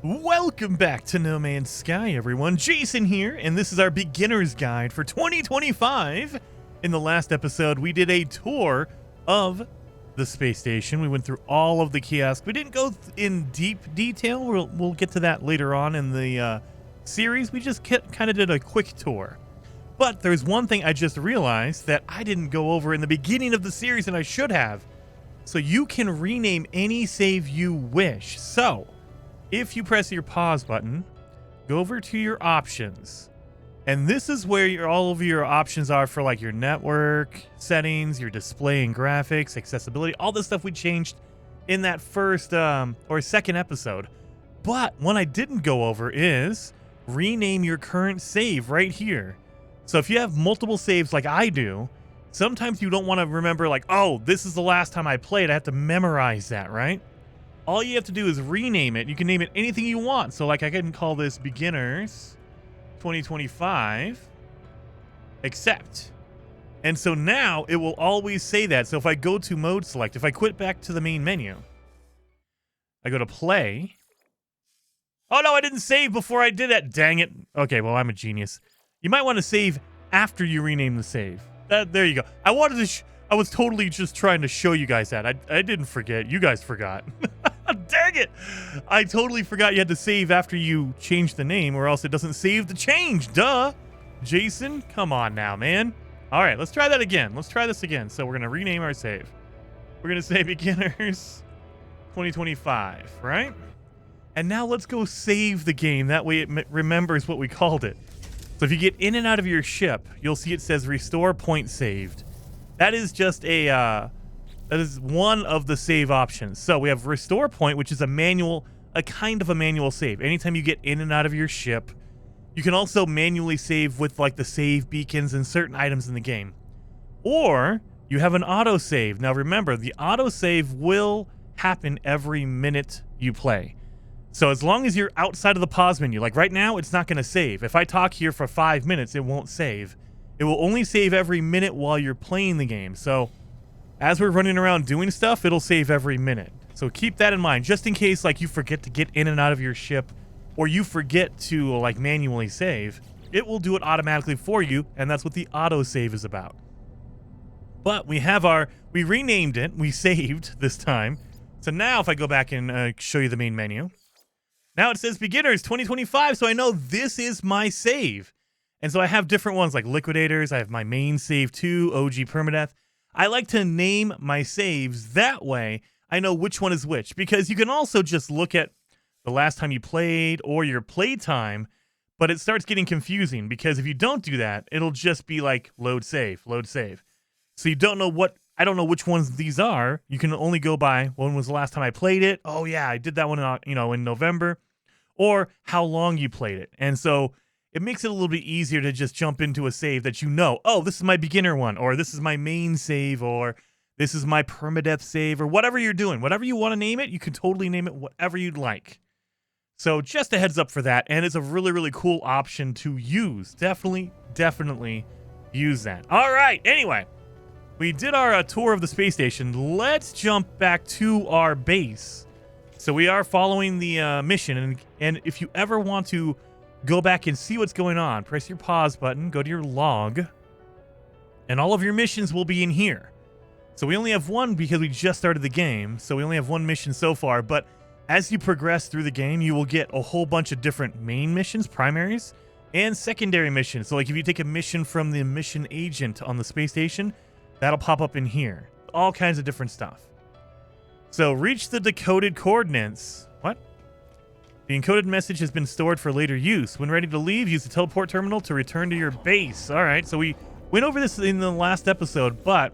Welcome back to No Man's Sky, everyone. Jason here, and this is our beginner's guide for 2025. In the last episode, we did a tour of the space station. We went through all of the kiosks. We didn't go in deep detail. We'll get to that later on in the series. We just kind of did a quick tour. But there's one thing I just realized that I didn't go over in the beginning of the series, and I should have. So you can rename any save you wish. So if you press your pause button, go over to your options, and this is where all of your options are for like your network settings, your display and graphics, accessibility, all the stuff we changed in that first or second episode. But one I didn't go over is rename your current save right here. So if you have multiple saves like I do, sometimes you don't want to remember like, oh, this is the last time I played. I have to memorize that, right? All you have to do is rename it. You can name it anything you want. So like I can call this Beginners 2025 Accept. And so now it will always say that. So if I go to mode select, if I quit back to the main menu, I go to play. Oh no, I didn't save before I did that. Dang it. Okay, well, I'm a genius. You might want to save after you rename the save. There you go. I wanted to I was totally just trying to show you guys that. I didn't forget. You guys forgot. Dang it! I totally forgot you had to save after you changed the name, or else it doesn't save the change. Duh! Jason, come on now, man. All right, let's try that again. Let's try this again. So we're going to rename our save. We're going to say Beginners 2025, right? And now let's go save the game. That way it remembers what we called it. So if you get in and out of your ship, you'll see it says Restore Point Saved. That is just that is one of the save options. So we have Restore Point, which is a kind of a manual save. Anytime you get in and out of your ship, you can also manually save with like the save beacons and certain items in the game. Or you have an autosave. Now remember, the autosave will happen every minute you play. So as long as you're outside of the pause menu, like right now, it's not going to save. If I talk here for 5 minutes, it won't save. It will only save every minute while you're playing the game. So as we're running around doing stuff, it'll save every minute. So keep that in mind, just in case like you forget to get in and out of your ship, or you forget to like manually save, it will do it automatically for you, and that's what the autosave is about. But we renamed it, we saved this time. So now if I go back and show you the main menu, now it says Beginners 2025, so I know this is my save. And so I have different ones like Liquidators, I have my main save 2, OG Permadeath. I like to name my saves, that way I know which one is which, because you can also just look at the last time you played or your play time, but it starts getting confusing because if you don't do that, it'll just be like load save, load save. So you don't know I don't know which ones these are. You can only go by when was the last time I played it. Oh yeah, I did that one in November, or how long you played it. And so it makes it a little bit easier to just jump into a save that you know, oh, this is my beginner one, or this is my main save, or this is my permadeath save, or whatever you're doing. Whatever you want to name it, you can totally name it whatever you'd like. So just a heads up for that, and it's a really, really cool option to use. Definitely use that. All right, anyway, we did our tour of the space station. Let's jump back to our base. So we are following the mission, and if you ever want to go back and see what's going on, press your pause button, go to your log, and all of your missions will be in here. So we only have one because we just started the game, so we only have one mission so far, but as you progress through the game, you will get a whole bunch of different main missions, primaries, and secondary missions. So like if you take a mission from the mission agent on the space station, that'll pop up in here. All kinds of different stuff. So reach the decoded coordinates. What? The encoded message has been stored for later use. When ready to leave, use the teleport terminal to return to your base. All right, so we went over this in the last episode, but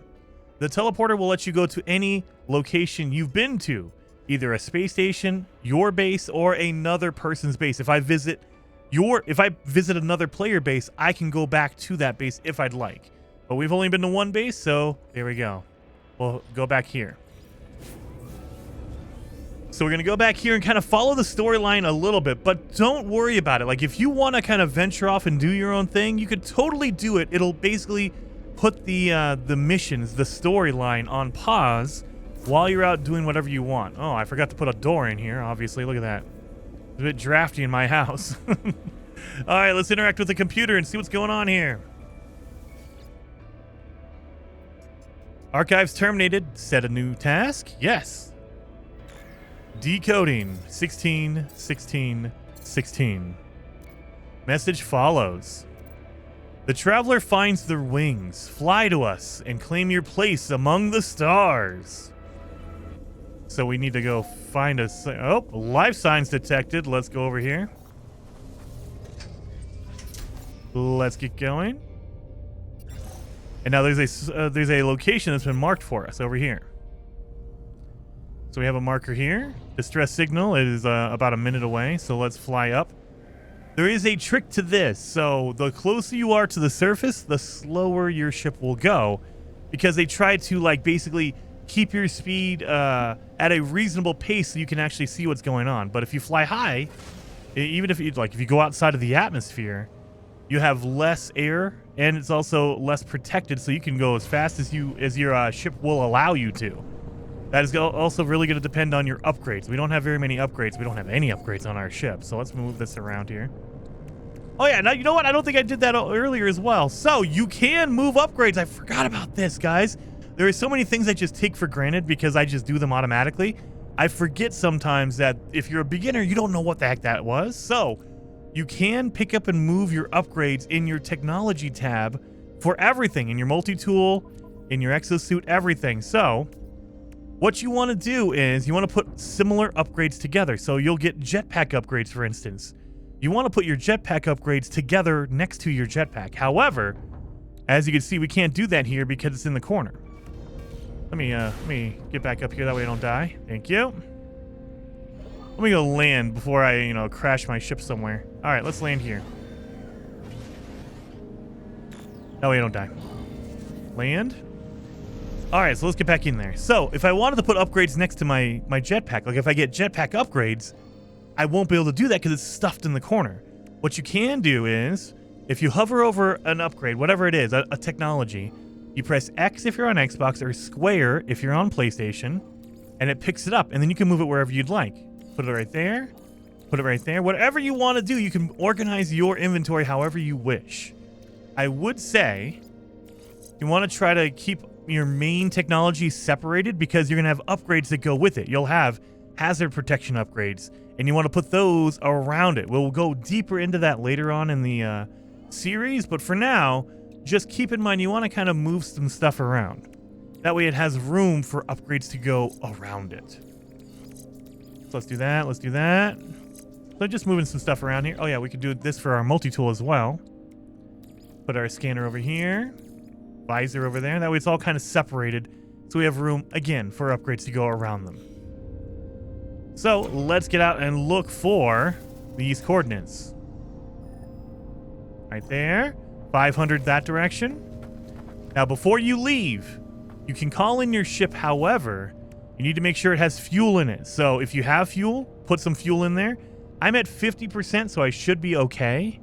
the teleporter will let you go to any location you've been to, either a space station, your base, or another person's base. If I visit another player base, I can go back to that base if I'd like. But we've only been to one base, so there we go. We'll go back here. So we're going to go back here and kind of follow the storyline a little bit, but don't worry about it. Like if you want to kind of venture off and do your own thing, you could totally do it. It'll basically put the missions, the storyline on pause while you're out doing whatever you want. Oh, I forgot to put a door in here, obviously. Look at that. It's a bit drafty in my house. All right, let's interact with the computer and see what's going on here. Archives terminated. Set a new task. Yes. Decoding. 16, 16, 16. Message follows. The traveler finds their wings. Fly to us and claim your place among the stars. So we need to go find a... Oh, life signs detected. Let's go over here. Let's get going. And now there's a location that's been marked for us over here. So we have a marker here. Distress signal is about a minute away, so let's fly up. There is a trick to this. So the closer you are to the surface, the slower your ship will go, because they try to like basically keep your speed at a reasonable pace so you can actually see what's going on. But if you fly high, even if you go outside of the atmosphere, you have less air, and it's also less protected, so you can go as fast as your ship will allow you to. That is also really going to depend on your upgrades. We don't have very many upgrades. We don't have any upgrades on our ship, so let's move this around here. Oh yeah, now you know what? I don't think I did that earlier as well. So you can move upgrades. I forgot about this, guys. There are so many things I just take for granted because I just do them automatically. I forget sometimes that if you're a beginner, you don't know what the heck that was. So you can pick up and move your upgrades in your technology tab for everything, in your multi-tool, in your exosuit, everything. So what you want to do is you want to put similar upgrades together. So you'll get jetpack upgrades, for instance. You want to put your jetpack upgrades together next to your jetpack. However, as you can see, we can't do that here because it's in the corner. Let me get back up here, that way I don't die. Thank you. Let me go land before I, crash my ship somewhere. All right, let's land here. That way I don't die. Land. All right, so let's get back in there. So if I wanted to put upgrades next to my jetpack, like if I get jetpack upgrades, I won't be able to do that because it's stuffed in the corner. What you can do is, if you hover over an upgrade, whatever it is, a technology, you press X if you're on Xbox or square if you're on PlayStation, and it picks it up, and then you can move it wherever you'd like. Put it right there. Put it right there. Whatever you want to do, you can organize your inventory however you wish. I would say you want to try to keep your main technology separated because you're going to have upgrades that go with it. You'll have hazard protection upgrades, and you want to put those around it. We'll go deeper into that later on in the series, but for now, just keep in mind you want to kind of move some stuff around. That way it has room for upgrades to go around it. So let's do that. Let's do that. So just moving some stuff around here. Oh yeah, we could do this for our multi-tool as well. Put our scanner over here. Visor over there. That way it's all kind of separated. So we have room, again, for upgrades to go around them. So let's get out and look for these coordinates. Right there. 500 that direction. Now before you leave, you can call in your ship. However, you need to make sure it has fuel in it. So if you have fuel, put some fuel in there. I'm at 50%, so I should be okay.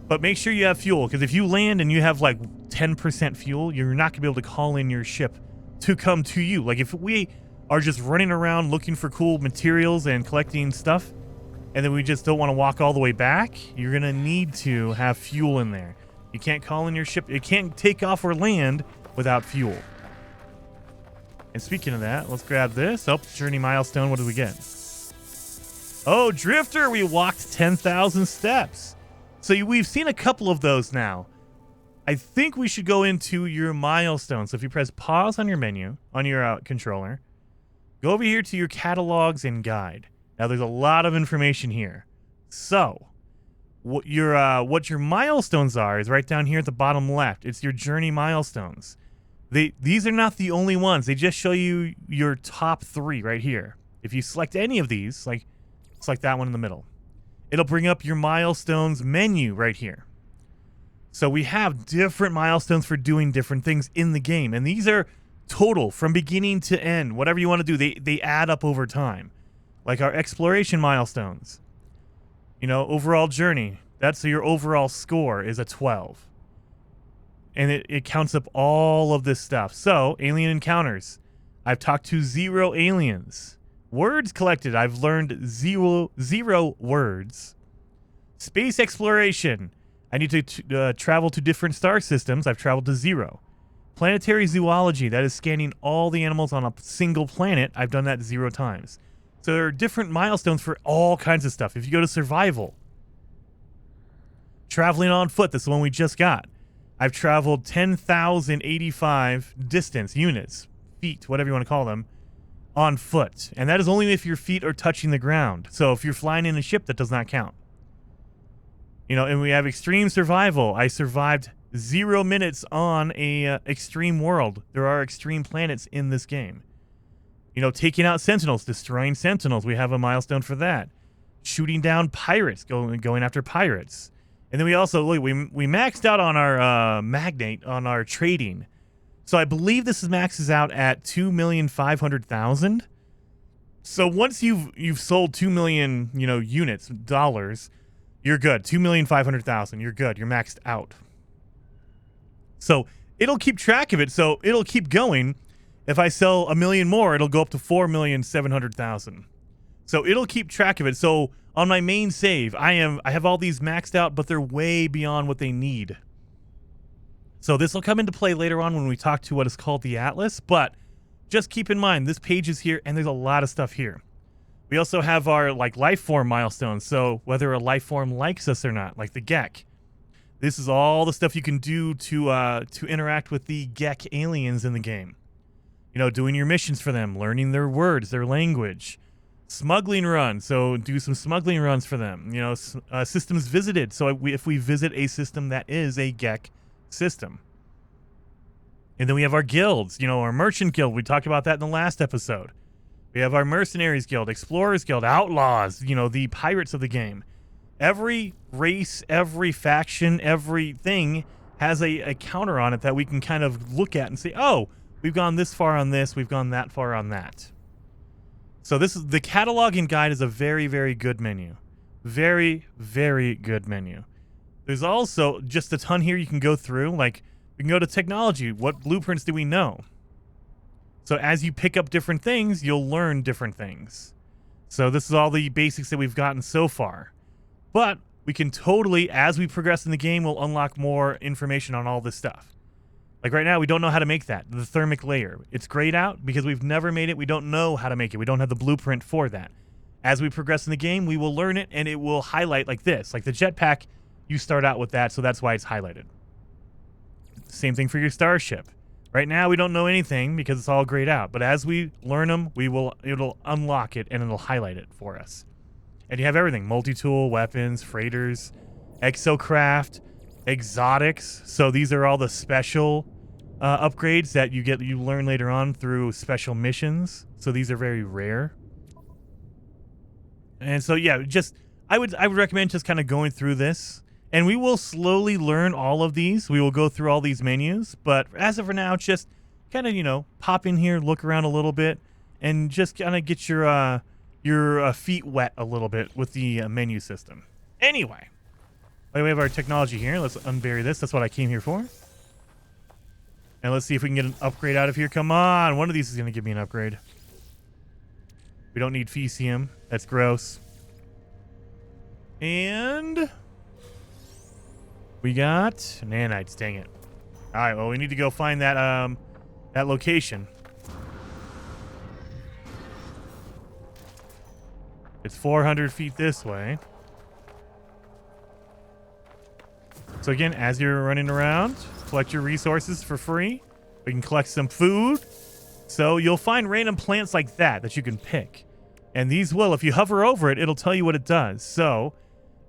But make sure you have fuel, because if you land and you have like 10% fuel, you're not going to be able to call in your ship to come to you. Like if we are just running around looking for cool materials and collecting stuff, and then we just don't want to walk all the way back, you're going to need to have fuel in there. You can't call in your ship. It can't take off or land without fuel. And speaking of that, let's grab this. Oh, journey milestone. What did we get? Oh, Drifter. We walked 10,000 steps. So we've seen a couple of those now. I think we should go into your milestones. So if you press pause on your menu, on your controller, go over here to your catalogs and guide. Now, there's a lot of information here. So what your milestones are is right down here at the bottom left. It's your journey milestones. These are not the only ones. They just show you your top 3 right here. If you select any of these, like select that one in the middle, it'll bring up your milestones menu right here. So we have different milestones for doing different things in the game. And these are total from beginning to end. Whatever you want to do, they add up over time. Like our exploration milestones. Overall journey. That's your overall score is a 12. And it counts up all of this stuff. So, alien encounters. I've talked to 0 aliens. Words collected. I've learned zero words. Space exploration. I need to travel to different star systems. I've traveled to 0. Planetary zoology. That is scanning all the animals on a single planet. I've done that 0 times. So there are different milestones for all kinds of stuff. If you go to survival, traveling on foot. That's the one we just got. I've traveled 10,085 distance units, feet, whatever you want to call them, on foot. And that is only if your feet are touching the ground. So if you're flying in a ship, that does not count. You know, and we have extreme survival. I survived 0 minutes on a extreme world. There are extreme planets in this game. You know, taking out sentinels, destroying sentinels. We have a milestone for that. Shooting down pirates, going after pirates. And then we also, look, we maxed out on our magnate, on our trading. So I believe this maxes out at 2,500,000. So once you've sold 2 million, you know, units, dollars, you're good. 2,500,000. You're good. You're maxed out. So it'll keep track of it. So it'll keep going. If I sell 1 million more, it'll go up to 4,700,000. So it'll keep track of it. So on my main save, I have all these maxed out, but they're way beyond what they need. So this will come into play later on when we talk to what is called the Atlas. But just keep in mind, this page is here, and there's a lot of stuff here. We also have our life form milestones. So whether a life form likes us or not, like the Gek. This is all the stuff you can do to interact with the Gek aliens in the game. You know, doing your missions for them, learning their words, their language. Smuggling run, so do some smuggling runs for them. You know, systems visited. So if we visit a system that is a Gek system. And then we have our guilds, you know, our merchant guild. We talked about that in the last episode. We have our mercenaries guild, explorers guild, outlaws, you know, the pirates of the game. Every race, every faction, everything has a counter on it that we can kind of look at and say, oh, we've gone this far on this, we've gone that far on that. So this is the cataloging guide is a very, very good menu. Very, very good menu. There's also just a ton here you can go through. Like, we can go to technology. What blueprints do we know? So as you pick up different things, you'll learn different things. So this is all the basics that we've gotten so far. But we can totally, as we progress in the game, we'll unlock more information on all this stuff. Like right now, we don't know how to make that, the thermic layer. It's grayed out because we've never made it. We don't know how to make it. We don't have the blueprint for that. As we progress in the game, we will learn it, and it will highlight like this. Like the jetpack, you start out with that, so that's why it's highlighted. Same thing for your starship. Right now, we don't know anything because it's all grayed out. But as we learn them, it'll unlock it, and it'll highlight it for us. And you have everything. Multi-tool, weapons, freighters, exocraft, exotics. So these are all the special upgrades that you learn later on through special missions. So these are very rare. And so yeah, I would recommend just kind of going through this, and we will slowly learn all of these. We will go through all these menus, but as of for now, just kind of, you know, pop in here, look around a little bit, and just kind of get your feet wet a little bit with the menu system. Anyway, we have our technology here. Let's unbury this. That's what I came here for. And let's see if we can get an upgrade out of here. Come on. One of these is going to give me an upgrade. We don't need Fecium. That's gross. And we got nanites. Dang it. All right. Well, we need to go find that location. It's 400 feet this way. So again, as you're running around, collect your resources for free. We can collect some food. So you'll find random plants like that you can pick. And these will, if you hover over it, it'll tell you what it does. So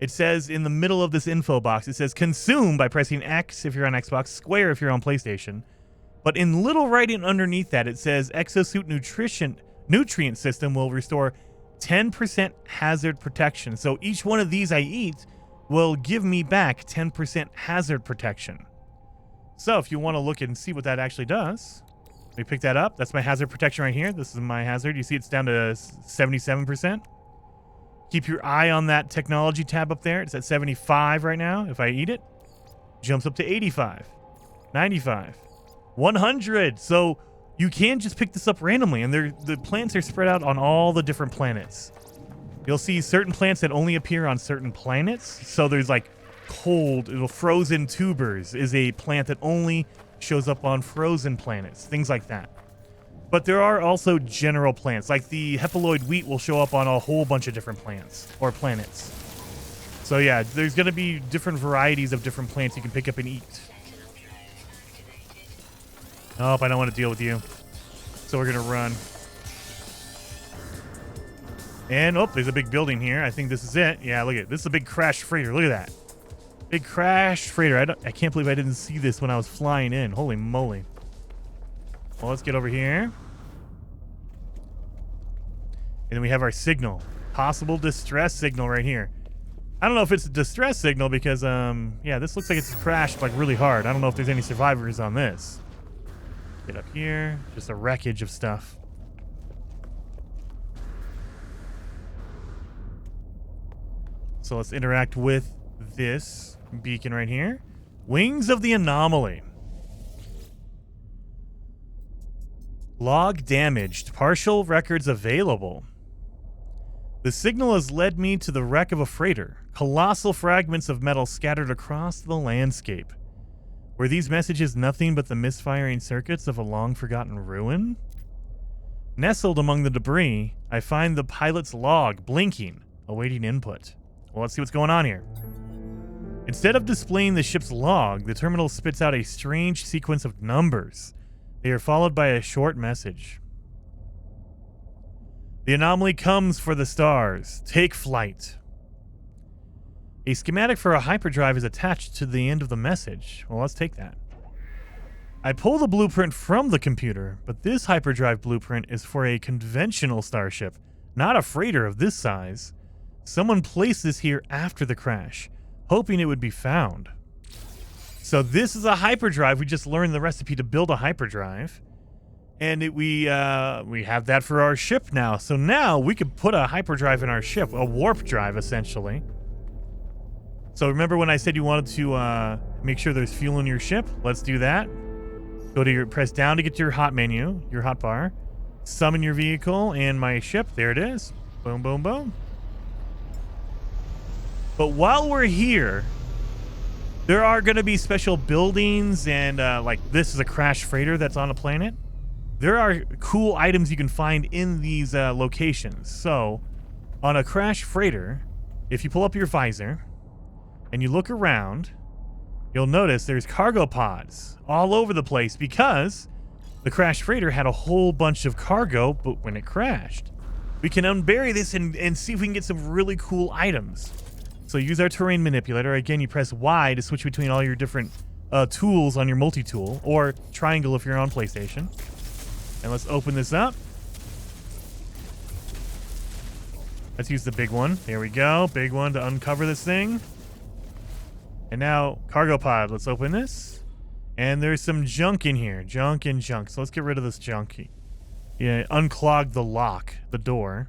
it says in the middle of this info box, it says consume by pressing X if you're on Xbox, square if you're on PlayStation. But in little writing underneath that, it says exosuit nutrient system will restore 10% hazard protection. So each one of these I eat will give me back 10% hazard protection. So if you want to look and see what that actually does, let me pick that up. That's my hazard protection right here. This is my hazard. You see it's down to 77%. Keep your eye on that technology tab up there. It's at 75 right now. If I eat it, jumps up to 85, 95, 100. So you can just pick this up randomly, and the plants are spread out on all the different planets. You'll see certain plants that only appear on certain planets. So there's like frozen tubers is a plant that only shows up on frozen planets, things like that. But there are also general plants, like the hepaloid wheat will show up on a whole bunch of different plants or planets. So yeah, there's going to be different varieties of different plants you can pick up and eat. Nope, I don't want to deal with you. So we're going to run. And, oh, there's a big building here. I think this is it. Yeah, look at it. This is a big crash freighter. Look at that. Big crash freighter. I can't believe I didn't see this when I was flying in. Holy moly. Well, let's get over here. And then we have our signal. Possible distress signal right here. I don't know if it's a distress signal because, yeah, this looks like it's crashed like really hard. I don't know if there's any survivors on this. Get up here. Just a wreckage of stuff. So let's interact with this beacon right here. Wings of the Anomaly. Log damaged. Partial records available. The signal has led me to the wreck of a freighter. Colossal fragments of metal scattered across the landscape. Were these messages nothing but the misfiring circuits of a long-forgotten ruin? Nestled among the debris, I find the pilot's log blinking, awaiting input. Well, let's see what's going on here. Instead of displaying the ship's log, the terminal spits out a strange sequence of numbers. They are followed by a short message. The anomaly comes for the stars. Take flight. A schematic for a hyperdrive is attached to the end of the message. Well, let's take that. I pull the blueprint from the computer, but this hyperdrive blueprint is for a conventional starship, not a freighter of this size. Someone placed this here after the crash, hoping it would be found. So this is a hyperdrive. We just learned the recipe to build a hyperdrive. And we have that for our ship now. So now we could put a hyperdrive in our ship, a warp drive, essentially. So remember when I said you wanted to make sure there's fuel in your ship? Let's do that. Go to your, press down to get to your hot menu, your hot bar. Summon your vehicle and my ship. There it is. Boom, boom, boom. But while we're here, there are going to be special buildings and like this is a crash freighter that's on a planet. There are cool items you can find in these locations. So on a crash freighter, if you pull up your visor and you look around, you'll notice there's cargo pods all over the place because the crash freighter had a whole bunch of cargo, but when it crashed, we can unbury this and see if we can get some really cool items. So use our terrain manipulator. Again, you press Y to switch between all your different tools on your multi-tool, or triangle if you're on PlayStation. And let's open this up. Let's use the big one. There we go. Big one to uncover this thing. And now, cargo pod. Let's open this. And there's some junk in here. Junk and junk. So let's get rid of this junk. Yeah, unclog the lock, the door.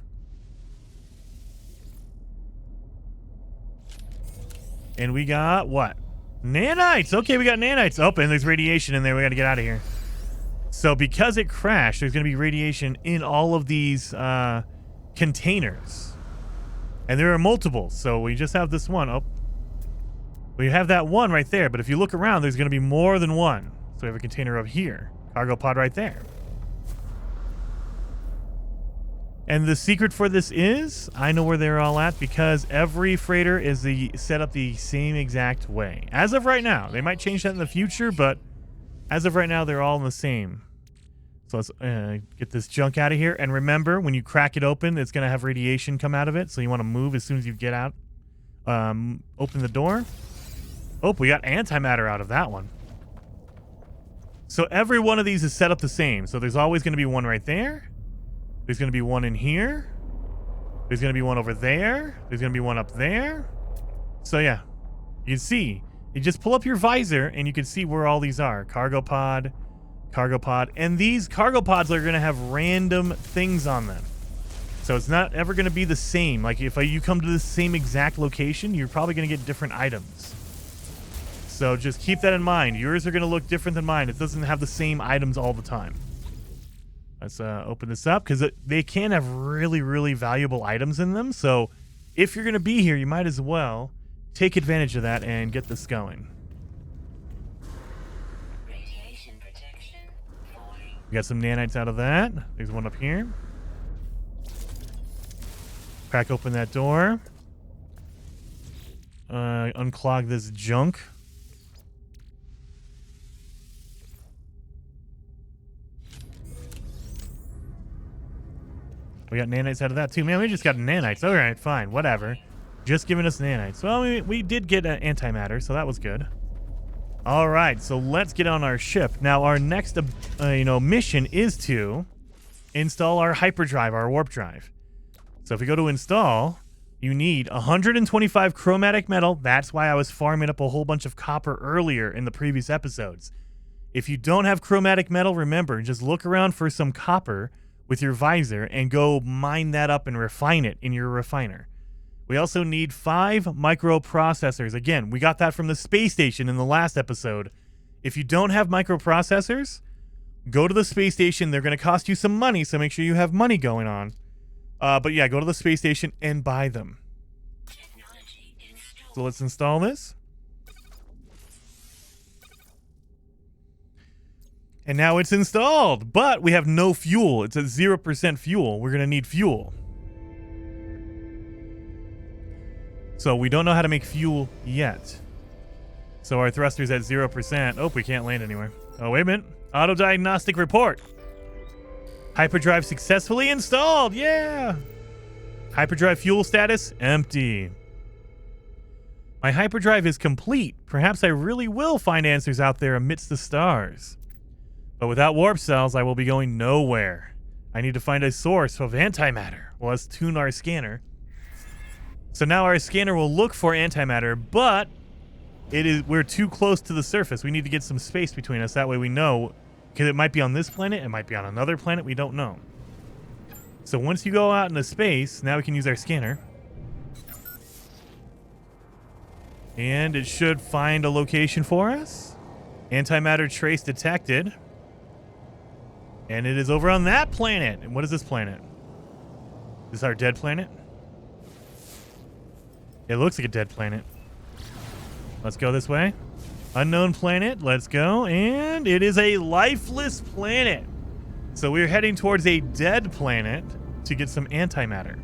And we got what? Nanites. Okay, we got nanites. Oh, and there's radiation in there. We got to get out of here. So because it crashed, there's going to be radiation in all of these containers. And there are multiple. So we just have this one. Oh, we have that one right there. But if you look around, there's going to be more than one. So we have a container up here. Cargo pod right there. And the secret for this is, I know where they're all at because every freighter is set up the same exact way. As of right now, they might change that in the future, but as of right now, they're all in the same. So let's get this junk out of here. And remember, when you crack it open, it's going to have radiation come out of it. So you want to move as soon as you get out. Open the door. Oh, we got antimatter out of that one. So every one of these is set up the same. So there's always going to be one right there. There's going to be one in here. There's going to be one over there. There's going to be one up there. So yeah, you can see. You just pull up your visor and you can see where all these are. Cargo pod, cargo pod. And these cargo pods are going to have random things on them. So it's not ever going to be the same. Like if you come to the same exact location, you're probably going to get different items. So just keep that in mind. Yours are going to look different than mine. It doesn't have the same items all the time. Let's open this up because they can have really, really valuable items in them. So if you're going to be here, you might as well take advantage of that and get this going. Radiation protection falling. We got some nanites out of that. There's one up here. Crack open that door. Unclog this junk. We got nanites out of that too. Man, we just got nanites. All right, fine, whatever. Just giving us nanites. Well, we did get antimatter, so that was good. All right, so let's get on our ship. Now, our next, mission is to install our hyperdrive, our warp drive. So if we go to install, you need 125 chromatic metal. That's why I was farming up a whole bunch of copper earlier in the previous episodes. If you don't have chromatic metal, remember, just look around for some copper with your visor and go mine that up and refine it in your refiner. We also need 5 microprocessors. Again, we got that from the space station in the last episode. If you don't have microprocessors, go to the space station. They're going to cost you some money, so make sure you have money going on. But yeah, go to the space station and buy them. So let's install this. And now it's installed, but we have no fuel. It's at 0% fuel. We're going to need fuel. So we don't know how to make fuel yet. So our thruster's at 0%. Oh, we can't land anywhere. Oh, wait a minute. Auto diagnostic report. Hyperdrive successfully installed. Yeah. Hyperdrive fuel status empty. My hyperdrive is complete. Perhaps I really will find answers out there amidst the stars. But without warp cells, I will be going nowhere. I need to find a source of antimatter. Well, let's tune our scanner. So now our scanner will look for antimatter, but we're too close to the surface. We need to get some space between us. That way we know, because it might be on this planet, it might be on another planet, we don't know. So once you go out into space, now we can use our scanner. And it should find a location for us. Antimatter trace detected. And it is over on that planet. And what is this planet? Is this our dead planet? It looks like a dead planet. Let's go this way. Unknown planet. Let's go. And it is a lifeless planet. So we're heading towards a dead planet to get some antimatter.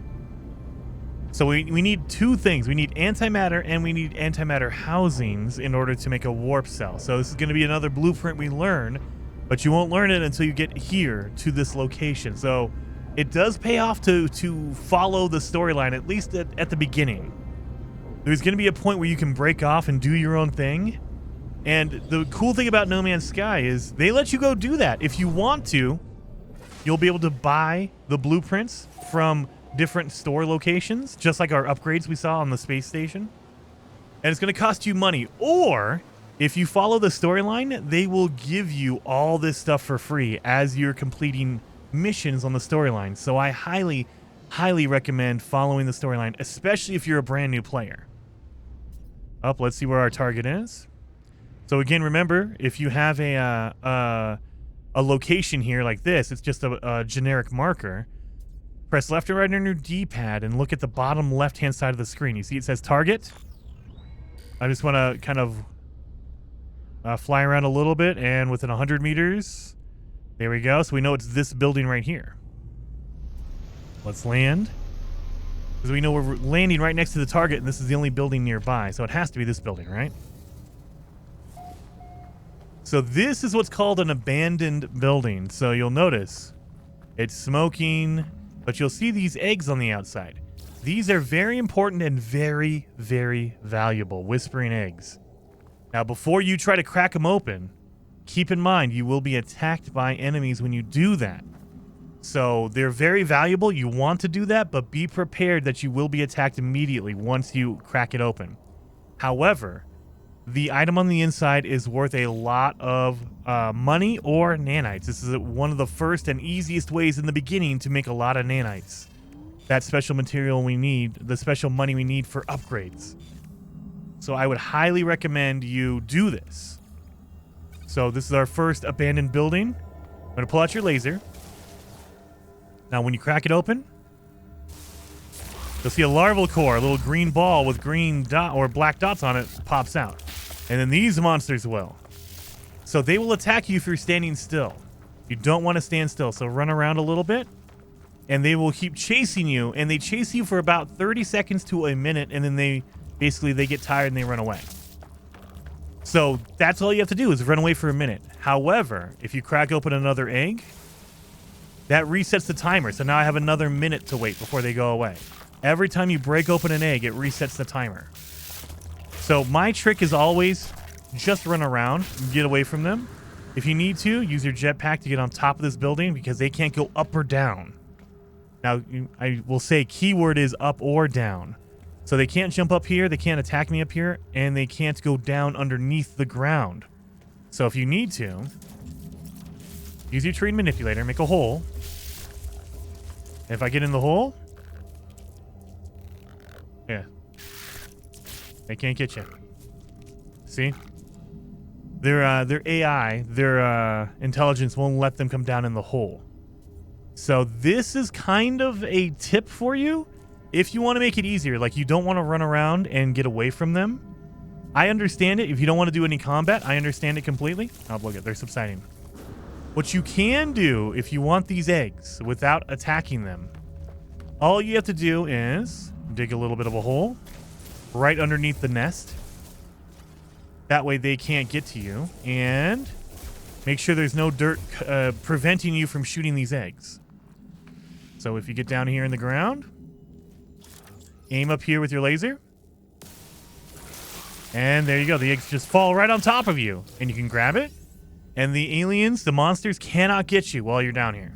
So we need 2 things. We need antimatter and we need antimatter housings in order to make a warp cell. So this is going to be another blueprint we learn, but you won't learn it until you get here to this location. So it does pay off to follow the storyline, at least at the beginning. There's going to be a point where you can break off and do your own thing. And the cool thing about No Man's Sky is they let you go do that. If you want to, you'll be able to buy the blueprints from different store locations, just like our upgrades we saw on the space station. And it's going to cost you money. Or if you follow the storyline, they will give you all this stuff for free as you're completing missions on the storyline. So I highly, highly recommend following the storyline, especially if you're a brand new player. Let's see where our target is. So again, remember, if you have a location here like this, it's just a generic marker. Press left and right on your D-pad and look at the bottom left-hand side of the screen. You see it says target? I just want to kind of fly around a little bit, and within 100 meters, there we go. So we know it's this building right here. Let's land. Because we know we're landing right next to the target, and this is the only building nearby. So it has to be this building, right? So this is what's called an abandoned building. So you'll notice it's smoking, but you'll see these eggs on the outside. These are very important and very, very valuable, whispering eggs. Now, before you try to crack them open, keep in mind you will be attacked by enemies when you do that. So they're very valuable. You want to do that, but be prepared that you will be attacked immediately once you crack it open. However, the item on the inside is worth a lot of money or nanites. This is one of the first and easiest ways in the beginning to make a lot of nanites. That special material we need, the special money we need for upgrades. So I would highly recommend you do this. So this is our first abandoned building. I'm going to pull out your laser. Now, when you crack it open, you'll see a larval core, a little green ball with green dot or black dots on it pops out. And then these monsters will. So they will attack you if you're standing still. You don't want to stand still, so run around a little bit. And they will keep chasing you, and they chase you for about 30 seconds to a minute, and then they get tired and they run away. So that's all you have to do is run away for a minute. However, if you crack open another egg, that resets the timer. So now I have another minute to wait before they go away. Every time you break open an egg, it resets the timer. So my trick is always just run around and get away from them. If you need to, use your jetpack to get on top of this building because they can't go up or down. Now, I will say keyword is up or down. So they can't jump up here, they can't attack me up here, and they can't go down underneath the ground. So if you need to, use your terrain manipulator, make a hole. And if I get in the hole, yeah, they can't get you. See? Their AI, their intelligence won't let them come down in the hole. So this is kind of a tip for you if you want to make it easier. Like, you don't want to run around and get away from them. I understand it. If you don't want to do any combat, I understand it completely. Oh, look at, they're subsiding. What you can do if you want these eggs without attacking them, all you have to do is dig a little bit of a hole right underneath the nest. That way they can't get to you. And make sure there's no dirt preventing you from shooting these eggs. So if you get down here in the ground, aim up here with your laser. And there you go. The eggs just fall right on top of you. And you can grab it. And the aliens, the monsters, cannot get you while you're down here.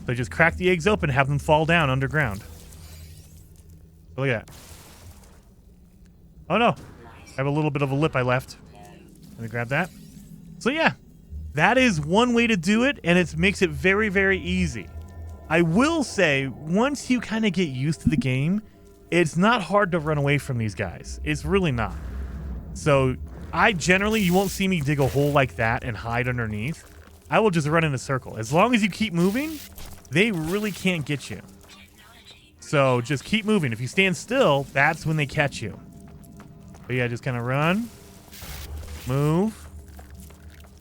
So just crack the eggs open and have them fall down underground. Look at that. Oh no. I have a little bit of a lip I left. Let me grab that. So yeah, that is one way to do it, and it makes it very, very easy. I will say, once you kind of get used to the game, it's not hard to run away from these guys. It's really not. So you won't see me dig a hole like that and hide underneath. I will just run in a circle. As long as you keep moving, they really can't get you. So just keep moving. If you stand still, that's when they catch you. But yeah, just kind of run, move,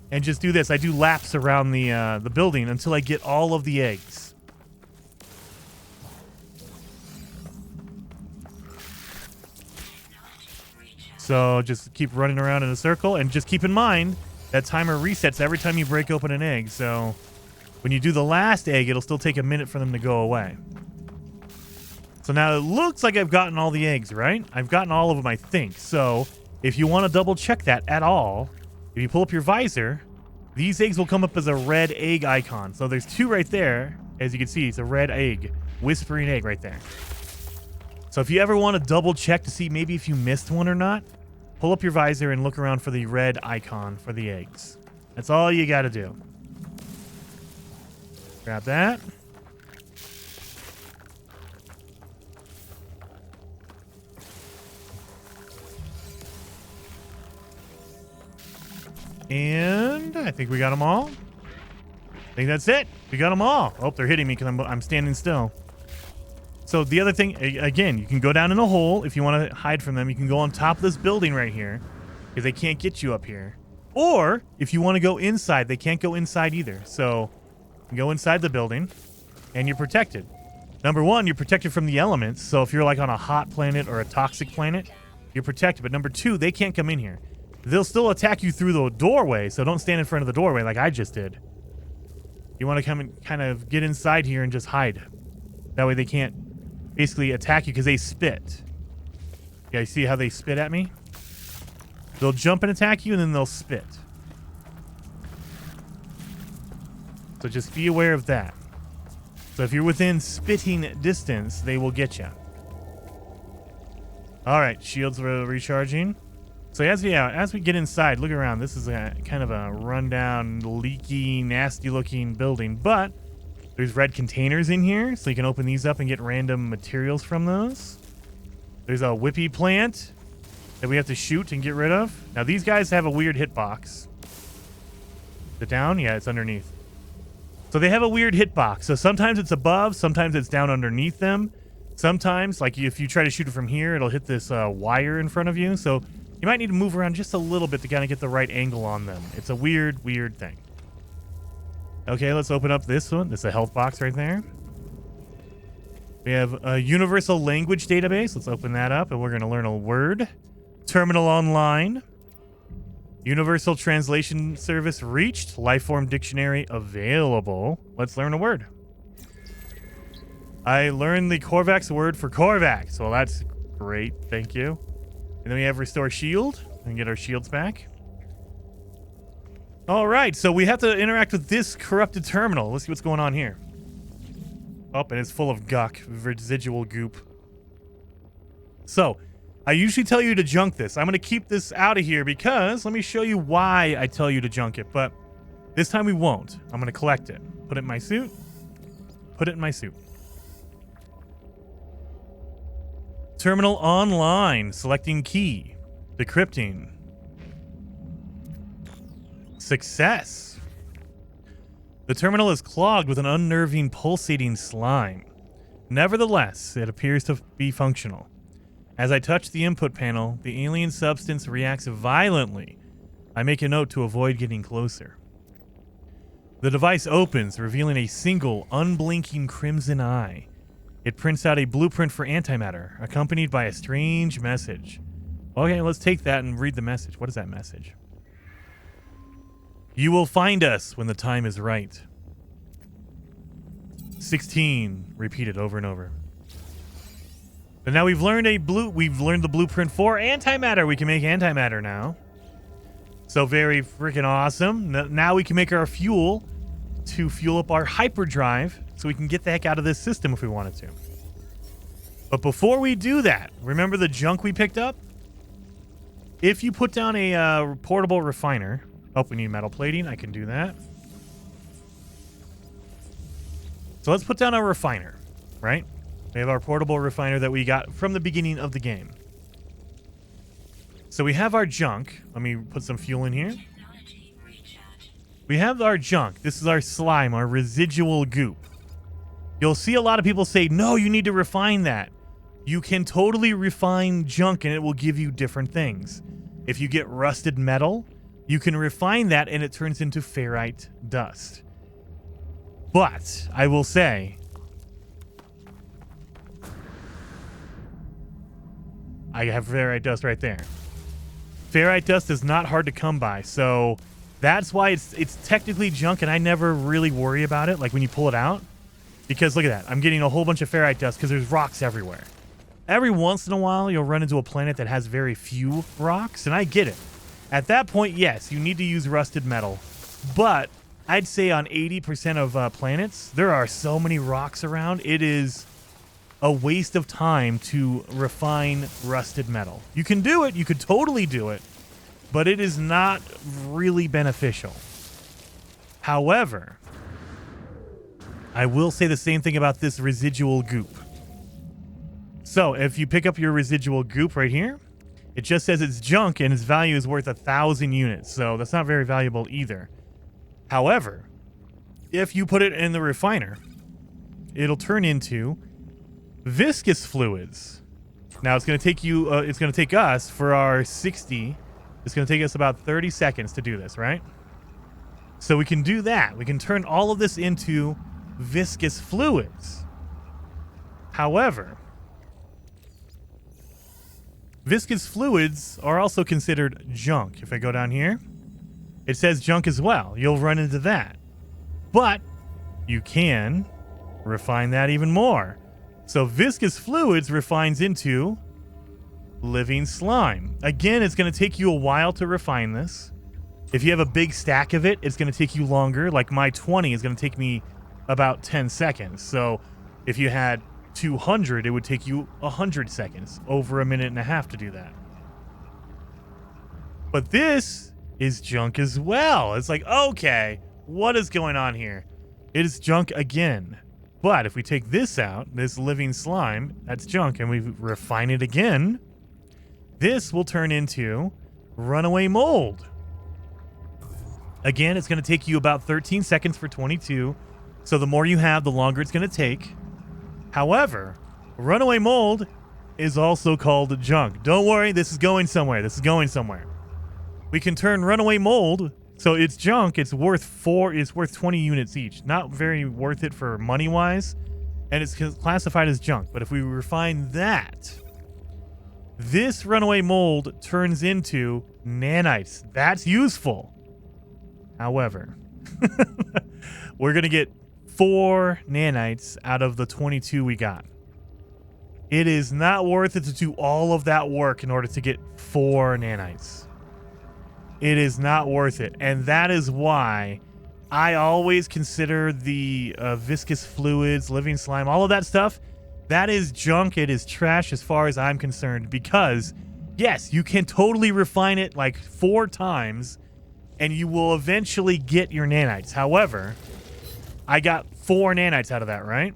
and just do this. I do laps around the building until I get all of the eggs. So just keep running around in a circle, and just keep in mind that timer resets every time you break open an egg. So when you do the last egg, it'll still take a minute for them to go away. So now it looks like I've gotten all the eggs, right? I've gotten all of them, I think. So if you want to double check that at all, if you pull up your visor, these eggs will come up as a red egg icon. So there's two right there. As you can see, it's a red egg, whispering egg right there. So if you ever want to double check to see maybe if you missed one or not, pull up your visor and look around for the red icon for the eggs. That's all you got to do. Grab that. And I think we got them all. I think that's it. We got them all. Oh, they're hitting me because I'm standing still. So the other thing, again, you can go down in a hole if you want to hide from them. You can go on top of this building right here because they can't get you up here. Or if you want to go inside, they can't go inside either. So you can go inside the building and you're protected. Number one, you're protected from the elements. So if you're like on a hot planet or a toxic planet, you're protected. But number two, they can't come in here. They'll still attack you through the doorway. So don't stand in front of the doorway like I just did. You want to come and kind of get inside here and just hide. That way they can't basically attack you because they spit. Yeah, you see how they spit at me? They'll jump and attack you, and then they'll spit. So just be aware of that. So if you're within spitting distance, they will get you. All right, shields are recharging. So as we get inside, look around. This is a kind of a rundown, leaky, nasty-looking building, but there's red containers in here, so you can open these up and get random materials from those. There's a whippy plant that we have to shoot and get rid of. Now, these guys have a weird hitbox. Is it down? Yeah, it's underneath. So they have a weird hitbox. So sometimes it's above, sometimes it's down underneath them. Sometimes, like if you try to shoot it from here, it'll hit this wire in front of you. So you might need to move around just a little bit to kind of get the right angle on them. It's a weird, weird thing. Okay, let's open up this one. This is a health box right there. We have a universal language database. Let's open that up, and we're going to learn a word. Terminal online. Universal translation service reached. Lifeform dictionary available. Let's learn a word. I learned the Korvax word for Korvax. Well, that's great. Thank you. And then we have restore shield. And get our shields back. All right, so we have to interact with this corrupted terminal. Let's see what's going on here. Oh, and it's full of guck, residual goop. So, I usually tell you to junk this. I'm going to keep this out of here because let me show you why I tell you to junk it. But this time we won't. I'm going to collect it. Put it in my suit. Put it in my suit. Terminal online. Selecting key. Decrypting. Success. The terminal is clogged with an unnerving, pulsating slime. Nevertheless, it appears to be functional. As I touch the input panel, the alien substance reacts violently. I make a note to avoid getting closer. The device opens, revealing a single, unblinking crimson eye. It prints out a blueprint for antimatter, accompanied by a strange message. Okay, let's take that and read the message. What is that message? You will find us when the time is right. 16, repeated over and over. And now we've learned the blueprint for antimatter. We can make antimatter now. So very freaking awesome. Now we can make our fuel to fuel up our hyperdrive so we can get the heck out of this system if we wanted to. But before we do that, remember the junk we picked up? If you put down a portable refiner... Oh, we need metal plating. I can do that. So let's put down our refiner, right? We have our portable refiner that we got from the beginning of the game. So we have our junk. Let me put some fuel in here. We have our junk. This is our slime, our residual goop. You'll see a lot of people say, no, you need to refine that. You can totally refine junk and it will give you different things. If you get rusted metal, you can refine that and it turns into ferrite dust. But I will say, I have ferrite dust right there. Ferrite dust is not hard to come by, so that's why it's technically junk, and I never really worry about it, like when you pull it out. Because look at that. I'm getting a whole bunch of ferrite dust because there's rocks everywhere. Every once in a while, you'll run into a planet that has very few rocks, and I get it. At that point, yes, you need to use rusted metal. But I'd say on 80% of planets, there are so many rocks around, it is a waste of time to refine rusted metal. You can do it. You could totally do it. But it is not really beneficial. However, I will say the same thing about this residual goop. So if you pick up your residual goop right here, it just says it's junk and its value is worth 1,000 units. So that's not very valuable either. However, if you put it in the refiner, it'll turn into viscous fluids. Now it's going to take you, it's going to take us for our 60. It's going to take us about 30 seconds to do this, right? So we can do that. We can turn all of this into viscous fluids. However, viscous fluids are also considered junk. If I go down here, it says junk as well. You'll run into that. But you can refine that even more. So viscous fluids refines into living slime. Again, it's going to take you a while to refine this. If you have a big stack of it, it's going to take you longer. Like my 20 is going to take me about 10 seconds. So if you had 200, it would take you 100 seconds, over a minute and a half to do that. But this is junk as well. It's like, okay, what is going on here? It is junk again. But if we take this out, this living slime, that's junk, and we refine it again, this will turn into runaway mold. Again, it's going to take you about 13 seconds for 22, So the more you have, the longer it's going to take. However, runaway mold is also called junk. Don't worry, this is going somewhere. This is going somewhere. We can turn runaway mold, so it's junk. It's worth 20 units each. Not very worth it for money-wise, and it's classified as junk. But if we refine that, this runaway mold turns into nanites. That's useful. However, we're going to get 4 nanites out of the 22 we got. It is not worth it to do all of that work in order to get 4 nanites. It is not worth it. And that is why I always consider the viscous fluids, living slime, all of that stuff, that is junk. It is trash as far as I'm concerned, because yes, you can totally refine it like 4 times and you will eventually get your nanites. However, I got 4 nanites out of that, right?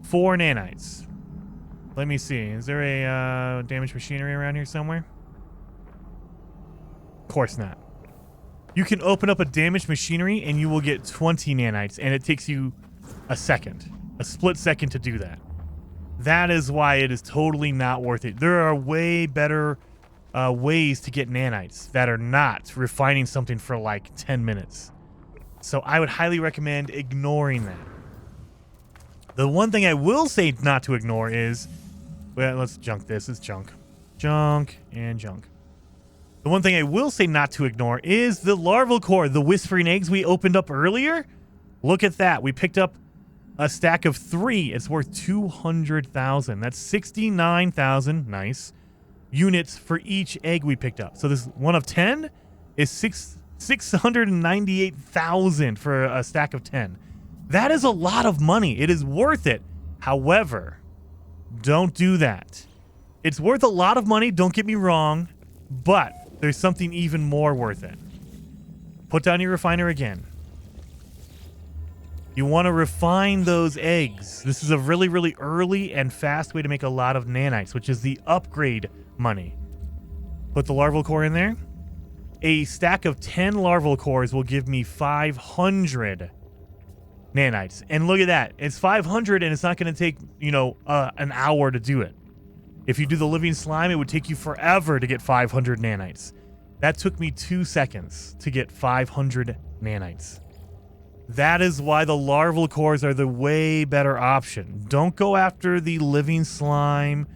4 nanites. Let me see. Is there a damaged machinery around here somewhere? Of course not. You can open up a damaged machinery and you will get 20 nanites, and it takes you a split second to do that. That is why it is totally not worth it. There are way better ways to get nanites that are not refining something for like 10 minutes. So I would highly recommend ignoring that. The one thing I will say not to ignore is, well, let's junk this. It's junk. Junk and junk. The one thing I will say not to ignore is the larval core, the whispering eggs we opened up earlier. Look at that. We picked up a stack of 3. It's worth 200,000. That's 69,000. Nice. Units for each egg we picked up. So this one of 10 is 698,000 for a stack of 10. That is a lot of money. It is worth it. However, don't do that. It's worth a lot of money, don't get me wrong, but there's something even more worth it. Put down your refiner again. You want to refine those eggs. This is a really, really early and fast way to make a lot of nanites, which is the upgrade money. Put the larval core in there. A stack of 10 larval cores will give me 500 nanites. And look at that. It's 500 and it's not going to take, an hour to do it. If you do the living slime, it would take you forever to get 500 nanites. That took me 2 seconds to get 500 nanites. That is why the larval cores are the way better option. Don't go after the living slime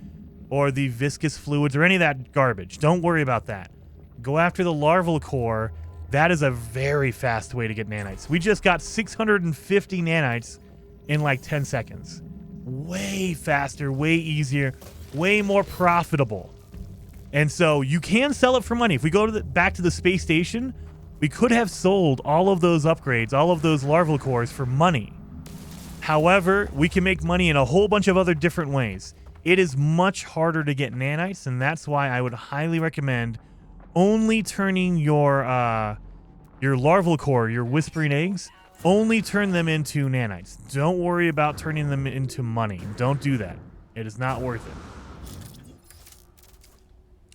or the viscous fluids or any of that garbage. Don't worry about that. Go after the larval core. That is a very fast way to get nanites. We just got 650 nanites in like 10 seconds. Way faster, way easier, way more profitable. And so you can sell it for money. If we go to back to the space station, we could have sold all of those upgrades, all of those larval cores for money. However, we can make money in a whole bunch of other different ways. It is much harder to get nanites, and that's why I would highly recommend only turning your larval core, your whispering eggs, only turn them into nanites. Don't worry about turning them into money. Don't do that. It is not worth it.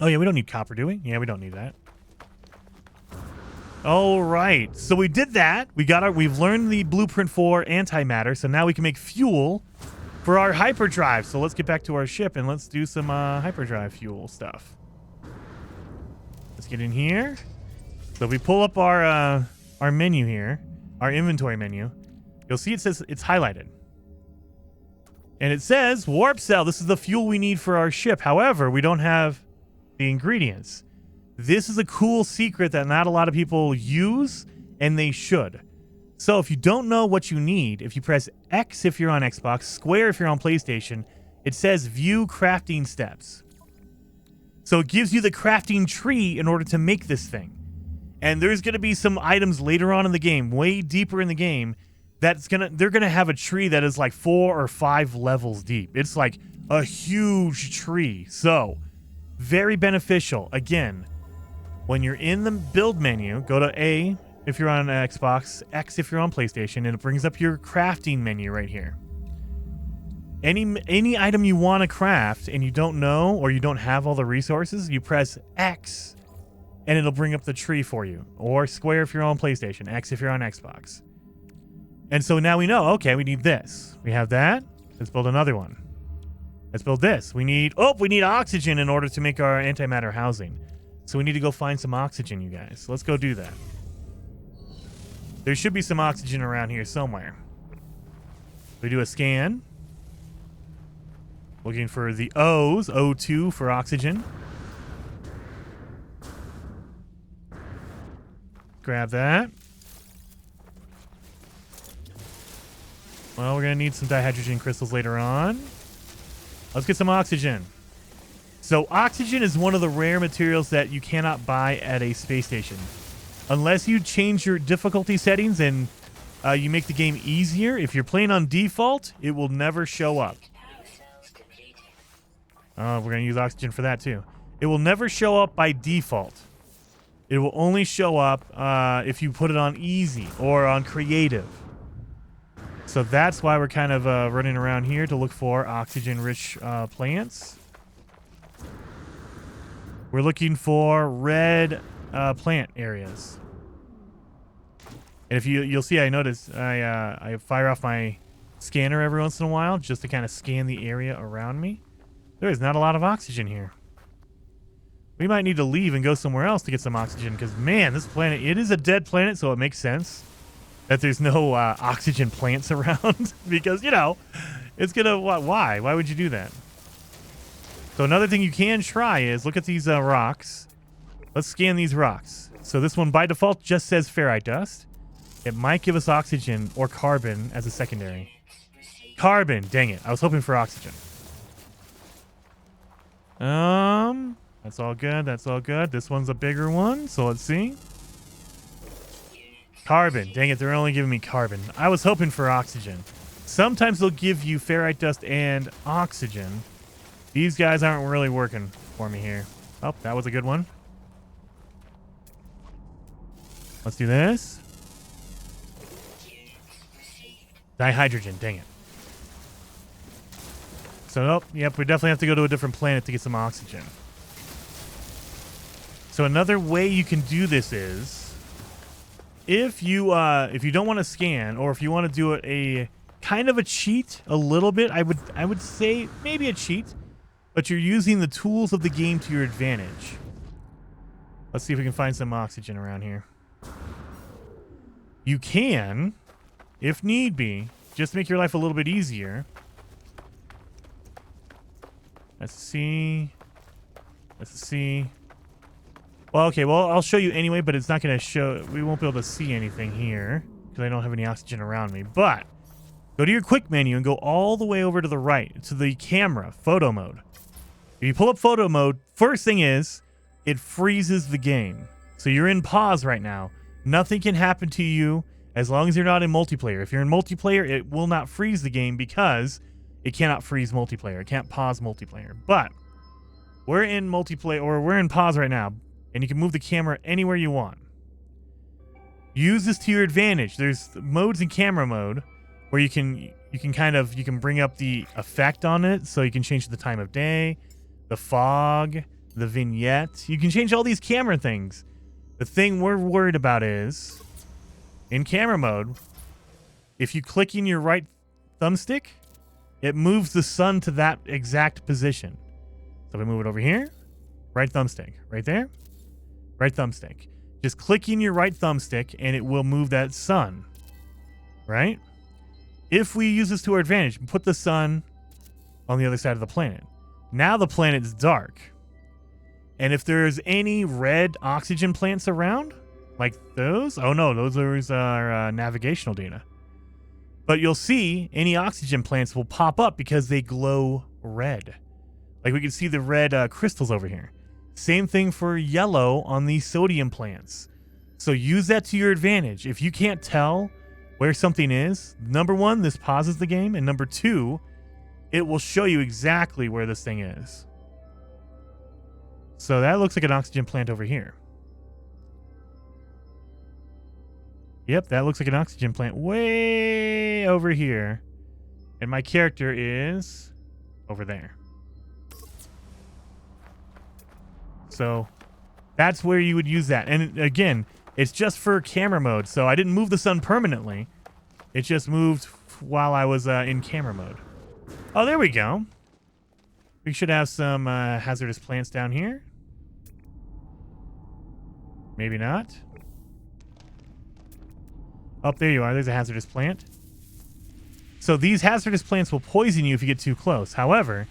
Oh yeah, we don't need copper, do we? Yeah, we don't need that. All right, so we did that. We've learned the blueprint for antimatter, so now we can make fuel for our hyperdrive. So let's get back to our ship and let's do some hyperdrive fuel stuff. Let's get in here. So if we pull up our menu here, our inventory menu, you'll see it says it's highlighted. And it says warp cell. This is the fuel we need for our ship. However, we don't have the ingredients. This is a cool secret that not a lot of people use, and they should. So if you don't know what you need, if you press X if you're on Xbox, square if you're on PlayStation, it says view crafting steps. So it gives you the crafting tree in order to make this thing. And there's going to be some items later on in the game, way deeper in the game, they're going to have a tree that is like 4 or 5 levels deep. It's like a huge tree. So very beneficial. Again, when you're in the build menu, go to A if you're on an Xbox, X if you're on PlayStation, and it brings up your crafting menu right here. Any item you want to craft and you don't know or you don't have all the resources, you press X and it'll bring up the tree for you. Or square if you're on PlayStation, X if you're on Xbox. And so now we know, okay, we need this. We have that. Let's build another one. Let's build this. We need oxygen in order to make our antimatter housing. So we need to go find some oxygen, you guys. So let's go do that. There should be some oxygen around here somewhere. We do a scan. Looking for the O's, O2 for oxygen. Grab that. Well, we're going to need some dihydrogen crystals later on. Let's get some oxygen. So oxygen is one of the rare materials that you cannot buy at a space station. Unless you change your difficulty settings and you make the game easier. If you're playing on default, it will never show up. We're going to use oxygen for that too. It will never show up by default. It will only show up if you put it on easy or on creative. So that's why we're kind of running around here to look for oxygen-rich plants. We're looking for red plant areas. And if you'll see, I notice I fire off my scanner every once in a while just to kind of scan the area around me. There is not a lot of oxygen here. We might need to leave and go somewhere else to get some oxygen because, man, this planet, it is a dead planet, so it makes sense that there's no oxygen plants around because, you know, it's going to, why? Why would you do that? So another thing you can try is look at these rocks. Let's scan these rocks. So this one by default just says ferrite dust. It might give us oxygen or carbon as a secondary. Carbon, dang it. I was hoping for oxygen. That's all good. That's all good. This one's a bigger one, so let's see. Carbon. Dang it, they're only giving me carbon. I was hoping for oxygen. Sometimes they'll give you ferrite dust and oxygen. These guys aren't really working for me here. Oh, that was a good one. Let's do this. Dihydrogen, dang it. So, nope, yep, we definitely have to go to a different planet to get some oxygen. So another way you can do this is if you don't want to scan, or if you want to do it a kind of a cheat a little bit, I would say maybe a cheat, but you're using the tools of the game to your advantage. Let's see if we can find some oxygen around here. You can, if need be, just make your life a little bit easier. Let's see. Let's see. Well, okay, well, I'll show you anyway, but it's not going to show. We won't be able to see anything here because I don't have any oxygen around me. But go to your quick menu and go all the way over to the right to the camera, photo mode. If you pull up photo mode, first thing is it freezes the game. So you're in pause right now. Nothing can happen to you as long as you're not in multiplayer. If you're in multiplayer, it will not freeze the game because it cannot freeze multiplayer. It can't pause multiplayer. But we're in multiplayer, or we're in pause right now. And you can move the camera anywhere you want. Use this to your advantage. There's modes in camera mode where you can bring up the effect on it, so you can change the time of day, the fog, the vignette. You can change all these camera things. The thing we're worried about is in camera mode, if you click in your right thumbstick, it moves the sun to that exact position. So if we move it over here, right thumbstick, right there. Right thumbstick. Just click in your right thumbstick and it will move that sun. Right? If we use this to our advantage, put the sun on the other side of the planet. Now the planet's dark. And if there's any red oxygen plants around, like those, oh no, those are navigational data. But you'll see any oxygen plants will pop up because they glow red. Like we can see the red crystals over here. Same thing for yellow on these sodium plants. So use that to your advantage. If you can't tell where something is, number one, this pauses the game. And number two, it will show you exactly where this thing is. So that looks like an oxygen plant over here. Yep, that looks like an oxygen plant way over here. And my character is over there. So that's where you would use that. And again, it's just for camera mode. So I didn't move the sun permanently. It just moved while I was in camera mode. Oh, there we go. We should have some hazardous plants down here. Maybe not. Oh, there you are. There's a hazardous plant. So these hazardous plants will poison you if you get too close. However,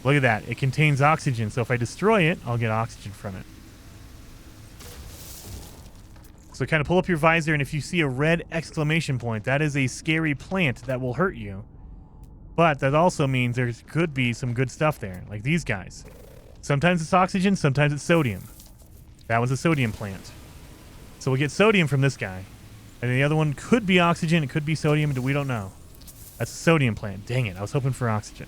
look at that. It contains oxygen. So if I destroy it, I'll get oxygen from it. So kind of pull up your visor, and if you see a red exclamation point, that is a scary plant that will hurt you. But that also means there could be some good stuff there, like these guys. Sometimes it's oxygen, sometimes it's sodium. That was a sodium plant. So we'll get sodium from this guy. And the other one could be oxygen, it could be sodium, we don't know. That's a sodium plant. Dang it, I was hoping for oxygen.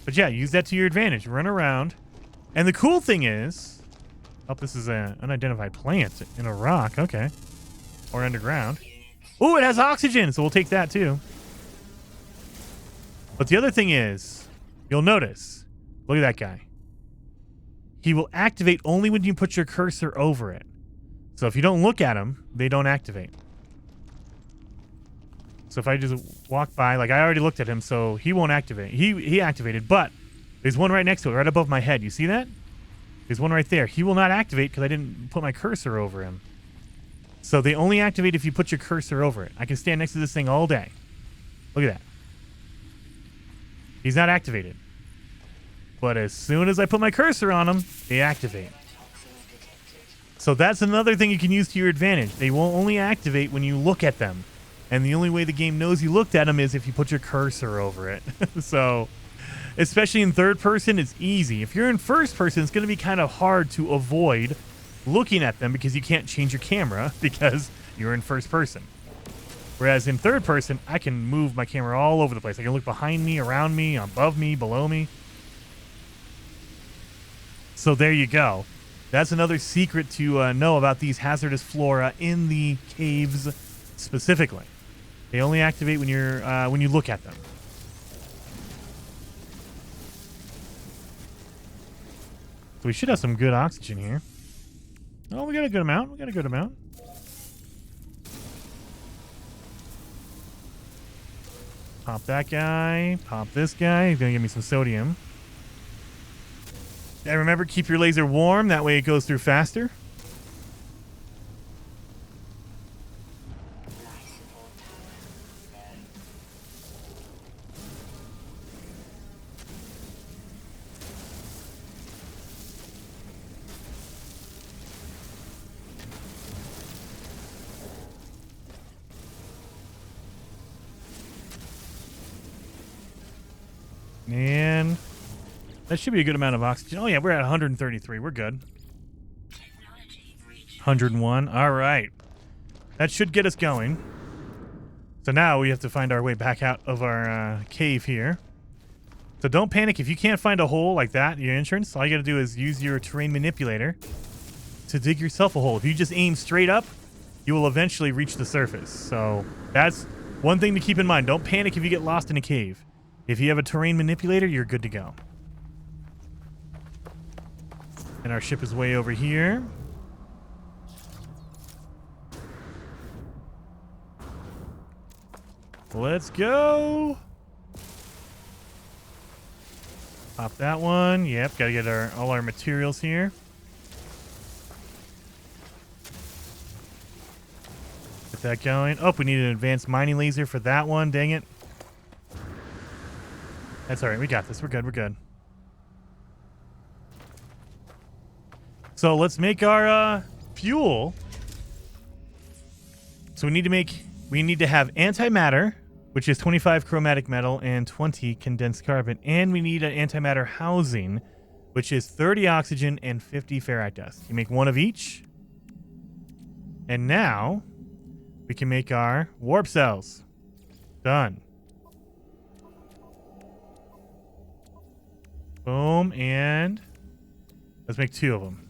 But yeah, use that to your advantage. Run around. And the cool thing is... Oh, this is an unidentified plant in a rock. Okay. Or underground. Oh, it has oxygen, so we'll take that too. But the other thing is, you'll notice, look at that guy. He will activate only when you put your cursor over it. So if you don't look at him, they don't activate. So if I just walk by, like I already looked at him, so he won't activate. He activated, but there's one right next to it, right above my head. You see that? There's one right there. He will not activate because I didn't put my cursor over him. So they only activate if you put your cursor over it. I can stand next to this thing all day. Look at that. He's not activated. But as soon as I put my cursor on him, they activate. So that's another thing you can use to your advantage. They will only activate when you look at them. And the only way the game knows you looked at them is if you put your cursor over it. So... especially in third person, it's easy. If you're in first person, it's going to be kind of hard to avoid looking at them because you can't change your camera because you're in first person. Whereas in third person, I can move my camera all over the place. I can look behind me, around me, above me, below me. So there you go. That's another secret to know about these hazardous flora in the caves specifically. They only activate when you look at them. So we should have some good oxygen here. Oh, we got a good amount. Pop that guy. Pop this guy. He's going to give me some sodium. And remember, keep your laser warm. That way it goes through faster. And that should be a good amount of oxygen. Oh, yeah, we're at 133. We're good. 101. All right. That should get us going. So now we have to find our way back out of our cave here. So don't panic. If you can't find a hole like that, your entrance, all you got to do is use your terrain manipulator to dig yourself a hole. If you just aim straight up, you will eventually reach the surface. So that's one thing to keep in mind. Don't panic if you get lost in a cave. If you have a terrain manipulator, you're good to go. And our ship is way over here. Let's go. Pop that one. Yep, gotta get all our materials here. Get that going. Oh, we need an advanced mining laser for that one. Dang it. That's all right. We got this. We're good. So let's make our fuel. So we need to have antimatter, which is 25 chromatic metal and 20 condensed carbon. And we need an antimatter housing, which is 30 oxygen and 50 ferrite dust. You make one of each. And now we can make our warp cells. Done. Boom, and let's make 2 of them.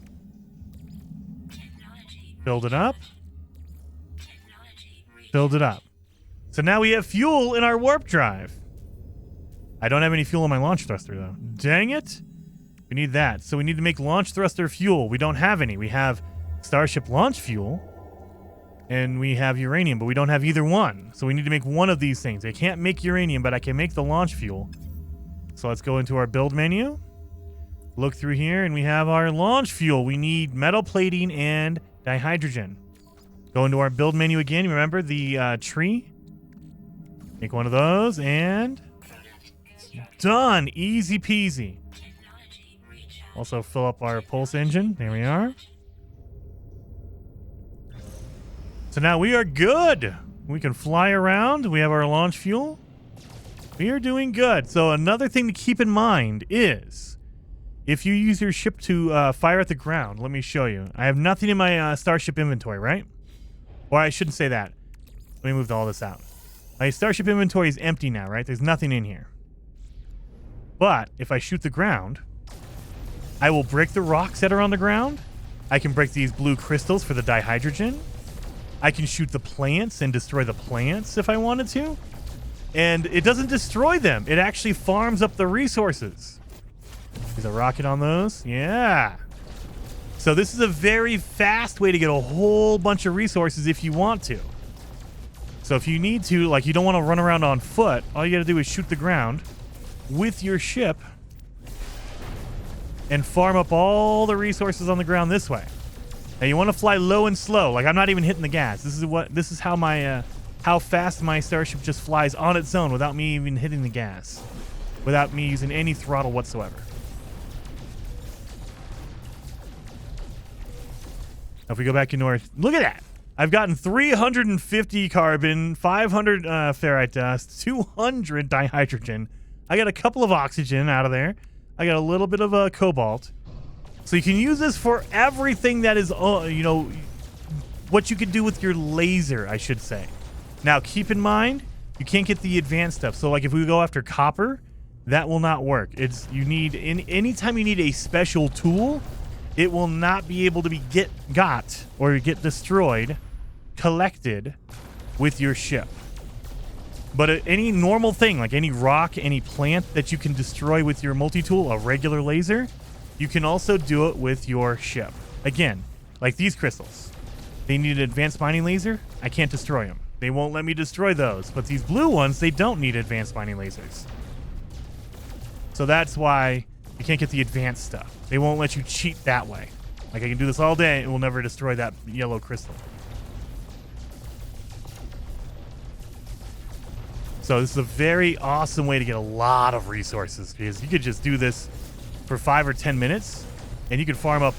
Build it up. Build it up. So now we have fuel in our warp drive. I don't have any fuel in my launch thruster, though. Dang it. We need that. So we need to make launch thruster fuel. We don't have any. We have Starship launch fuel. And we have uranium, but we don't have either one. So we need to make one of these things. I can't make uranium, but I can make the launch fuel. So let's go into our build menu. Look through here, and we have our launch fuel. We need metal plating and dihydrogen. Go into our build menu again. Remember the tree? Make one of those, and done. Easy peasy. Also fill up our pulse engine. There we are. So now we are good. We can fly around. We have our launch fuel. We are doing good. So another thing to keep in mind is if you use your ship to fire at the ground, let me show you. I have nothing in my starship inventory, right? Or I shouldn't say that. Let me move all this out. My starship inventory is empty now, right? There's nothing in here. But if I shoot the ground, I will break the rocks that are on the ground. I can break these blue crystals for the dihydrogen. I can shoot the plants and destroy the plants if I wanted to. And it doesn't destroy them. It actually farms up the resources. There's a rocket on those. Yeah. So this is a very fast way to get a whole bunch of resources if you want to. So if you need to, like you don't want to run around on foot, all you got to do is shoot the ground with your ship and farm up all the resources on the ground this way. Now you want to fly low and slow. Like I'm not even hitting the gas. This is how my how fast my starship just flies on its own without me even hitting the gas, without me using any throttle whatsoever. Now if we go back into our, look at that. I've gotten 350 carbon, 500 ferrite dust, 200 dihydrogen. I got a couple of oxygen out of there. I got a little bit of cobalt. So you can use this for everything that is, you know, what you could do with your laser, I should say. Now, keep in mind, you can't get the advanced stuff. So, like, if we go after copper, that will not work. Anytime you need a special tool, it will not be able to be got or get destroyed, collected with your ship. But any normal thing, like any rock, any plant that you can destroy with your multi-tool, a regular laser, you can also do it with your ship. Again, like these crystals. They need an advanced mining laser. I can't destroy them. They won't let me destroy those. But these blue ones, they don't need advanced mining lasers. So that's why you can't get the advanced stuff. They won't let you cheat that way. Like I can do this all day, it will never destroy that yellow crystal. So this is a very awesome way to get a lot of resources because you could just do this for 5 or 10 minutes and you could farm up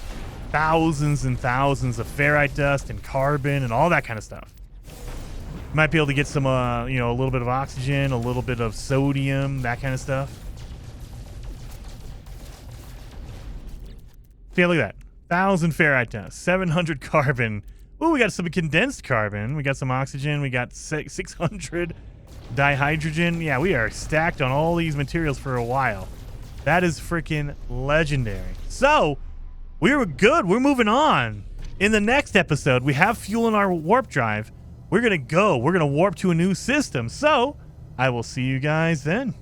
thousands and thousands of ferrite dust and carbon and all that kind of stuff. You might be able to get some, you know, a little bit of oxygen, a little bit of sodium, that kind of stuff. Yeah, look at that. 1,000 ferrite dust, 700 carbon. Ooh, we got some condensed carbon. We got some oxygen. We got 600 dihydrogen. Yeah, we are stacked on all these materials for a while. That is freaking legendary. So, we're good. We're moving on. In the next episode, we have fuel in our warp drive. We're going to go. We're going to warp to a new system. So, I will see you guys then.